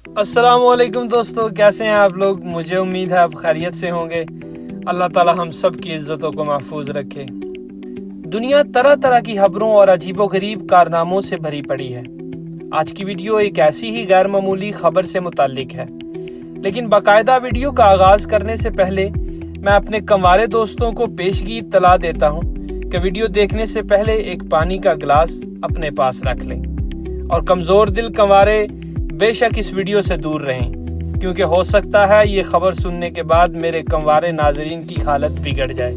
السلام علیکم دوستو، کیسے ہیں آپ لوگ؟ مجھے امید ہے آپ خیریت سے ہوں گے۔ اللہ تعالی ہم سب کی عزتوں کو محفوظ رکھے۔ دنیا طرح طرح کی خبروں اور عجیب و غریب کارناموں سے بھری پڑی ہے۔ آج کی ویڈیو ایک ایسی ہی غیر معمولی خبر سے متعلق ہے، لیکن باقاعدہ ویڈیو کا آغاز کرنے سے پہلے میں اپنے کنوارے دوستوں کو پیشگی اطلاع دیتا ہوں کہ ویڈیو دیکھنے سے پہلے ایک پانی کا گلاس اپنے پاس رکھ لیں، اور کمزور دل کنوارے بے شک اس ویڈیو سے دور رہیں، کیونکہ ہو سکتا ہے یہ خبر سننے کے بعد میرے کنوارے ناظرین کی حالت بگڑ جائے۔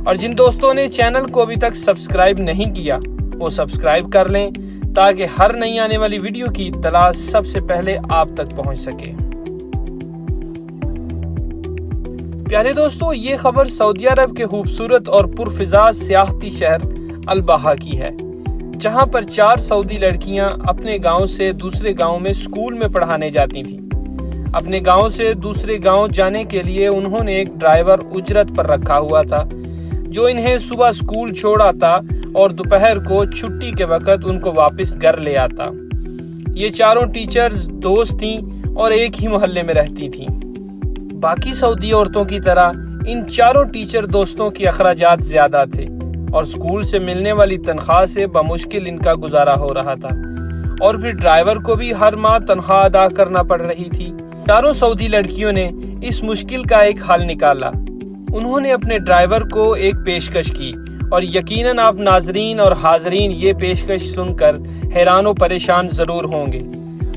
اور جن دوستوں نے چینل کو ابھی تک سبسکرائب نہیں کیا وہ سبسکرائب کر لیں تاکہ ہر نئی آنے والی ویڈیو کی اطلاع سب سے پہلے آپ تک پہنچ سکے۔ پیارے دوستو، یہ خبر سعودی عرب کے خوبصورت اور پرفضا سیاحتی شہر الباحہ کی ہے، جہاں پر 4 سعودی لڑکیاں اپنے گاؤں سے دوسرے گاؤں میں سکول میں پڑھانے جاتی تھیں۔ اپنے گاؤں سے دوسرے گاؤں جانے کے لیے انہوں نے ایک ڈرائیور اجرت پر رکھا ہوا تھا، جو انہیں صبح سکول چھوڑ آتا اور دوپہر کو چھٹی کے وقت ان کو واپس گھر لے آتا۔ یہ چاروں ٹیچرز دوست تھیں اور ایک ہی محلے میں رہتی تھیں۔ باقی سعودی عورتوں کی طرح ان چاروں ٹیچر دوستوں کے اخراجات زیادہ تھے، اور سکول سے ملنے والی تنخواہ سے بمشکل ان کا گزارا ہو رہا تھا، اور پھر ڈرائیور کو بھی ہر ماہ تنخواہ ادا کرنا پڑ رہی تھی۔ چاروں سعودی لڑکیوں نے اس مشکل کا ایک حل نکالا۔ انہوں نے اپنے ڈرائیور کو ایک پیشکش کی، اور یقیناً آپ ناظرین اور حاضرین یہ پیشکش سن کر حیران و پریشان ضرور ہوں گے۔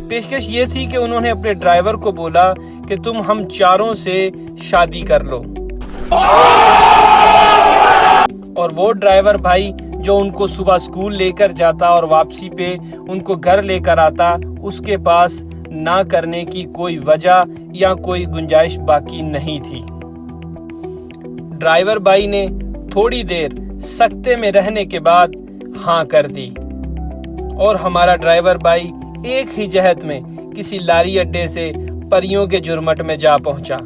پیشکش یہ تھی کہ انہوں نے اپنے ڈرائیور کو بولا کہ تم ہم چاروں سے شادی کر لو، اور وہ ڈرائیور بھائی جو ان کو صبح سکول لے کر جاتا اور واپسی پہ ان کو گھر لے کر آتا، اس کے پاس نہ کرنے کی کوئی وجہ یا کوئی گنجائش باقی نہیں تھی۔ ڈرائیور بھائی نے تھوڑی دیر سکتے میں رہنے کے بعد ہاں کر دی، اور ہمارا ڈرائیور بھائی ایک ہی جہت میں کسی لاری اڈے سے پریوں کے جرمٹ میں جا پہنچا،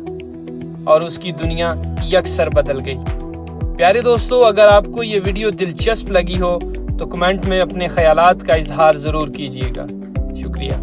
اور اس کی دنیا یکسر بدل گئی۔ پیارے دوستو، اگر آپ کو یہ ویڈیو دلچسپ لگی ہو تو کمنٹ میں اپنے خیالات کا اظہار ضرور کیجیے گا۔ شکریہ۔